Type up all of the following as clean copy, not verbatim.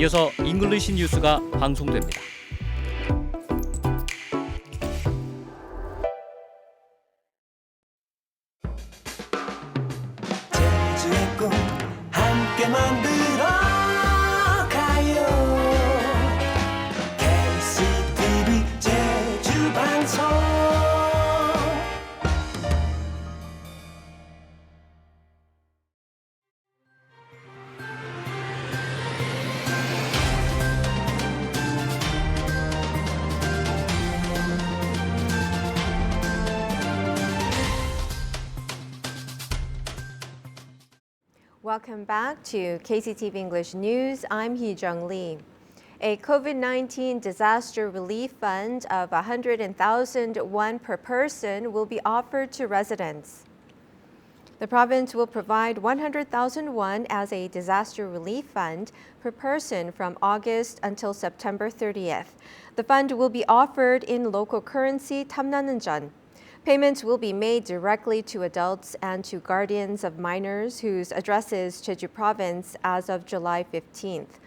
이어서 잉글리시 뉴스가 방송됩니다. 제주의 꿈 함께 만들어 가요. KCTV 제주방송. Welcome back to KCTV English News. I'm Hee-Jung Lee. A COVID-19 disaster relief fund of 100,000 won per person will be offered to residents. The province will provide 100,000 won as a disaster relief fund per person from August until September 30th. The fund will be offered in local currency 탐나는전. Payments will be made directly to adults and to guardians of minors whose address is Jeju Province as of July 15th.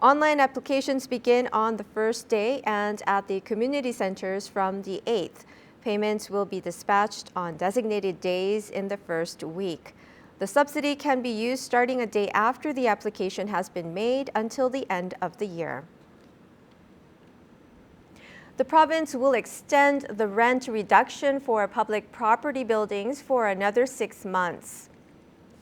Online applications begin on the first day and at the community centers from the 8th. Payments will be dispatched on designated days in the first week. The subsidy can be used starting a day after the application has been made until the end of the year. The province will extend the rent reduction for public property buildings for another 6 months.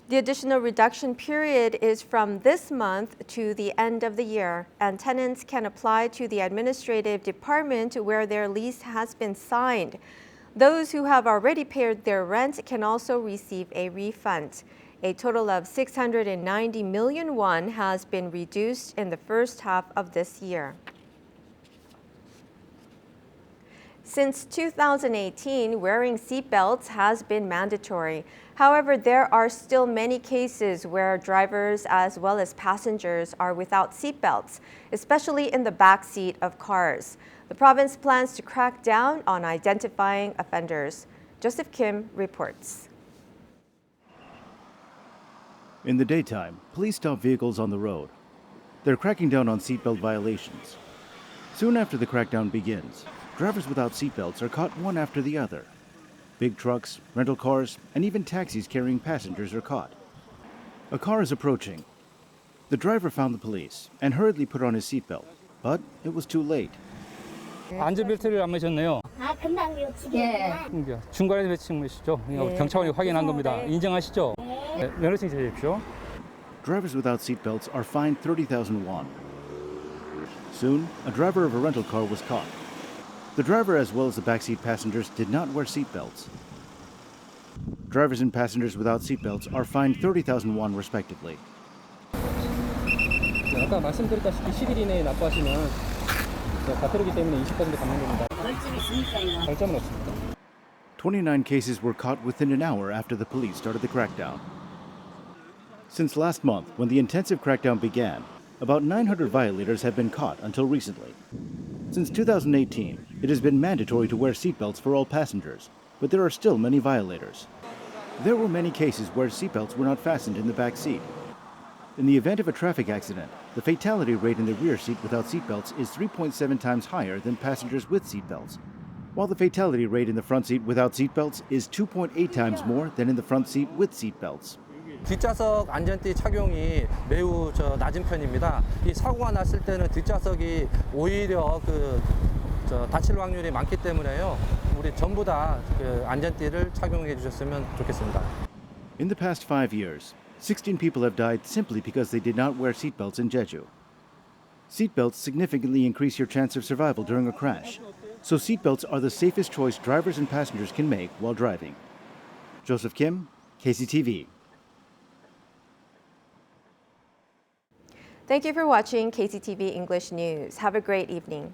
The additional reduction period is from this month to the end of the year, and tenants can apply to the administrative department where their lease has been signed. Those who have already paid their rent can also receive a refund. A total of 690 million won has been reduced in the first half of this year. Since 2018, wearing seatbelts has been mandatory. However, there are still many cases where drivers as well as passengers are without seatbelts, especially in the back seat of cars. The province plans to crack down on identifying offenders. Joseph Kim reports. In the daytime, police stop vehicles on the road. They're cracking down on seatbelt violations. Soon after the crackdown begins, drivers without seatbelts are caught one after the other. Big trucks, rental cars, and even taxis carrying passengers are caught. A car is approaching. The driver found the police and hurriedly put on his seatbelt, but it was too late. 안전벨트를 안 매셨네요. 아, 금방 외치겠구나. 중간에 매칭 매시죠. 경찰관이 확인한 겁니다. 인정하시죠? 네, 면허증 제주십시오. Drivers without seatbelts are fined 30,000 won. Soon, a driver of a rental car was caught. The driver as well as the backseat passengers did not wear seatbelts. Drivers and passengers without seatbelts are fined 30,000 won respectively. 아까 말씀드렸다시피 10일 이내에 납부하시면 과태료기 때문에 20% 받는 겁니다. 벌점은 없습니다. 29 cases were caught within an hour after the police started the crackdown. Since last month, when the intensive crackdown began, about 900 violators have been caught until recently. Since 2018, it has been mandatory to wear seatbelts for all passengers, but there are still many violators. There were many cases where seatbelts were not fastened in the back seat. In the event of a traffic accident, the fatality rate in the rear seat without seatbelts is 3.7 times higher than passengers with seatbelts, while the fatality rate in the front seat without seatbelts is 2.8 times more than in the front seat with seatbelts. 뒷좌석 안전띠 착용이 매우 낮은 편입니다. 이 사고가 났을 때는 뒷좌석이 오히려 다칠 확률이 많기 때문에요. 우리 전부 다 안전띠를 착용해 주셨으면 좋겠습니다. In the past 5 years, 16 people have died simply because they did not wear seatbelts in Jeju. Seatbelts significantly increase your chance of survival during a crash, so seatbelts are the safest choice drivers and passengers can make while driving. Joseph Kim, KCTV. Thank you for watching KCTV English News. Have a great evening.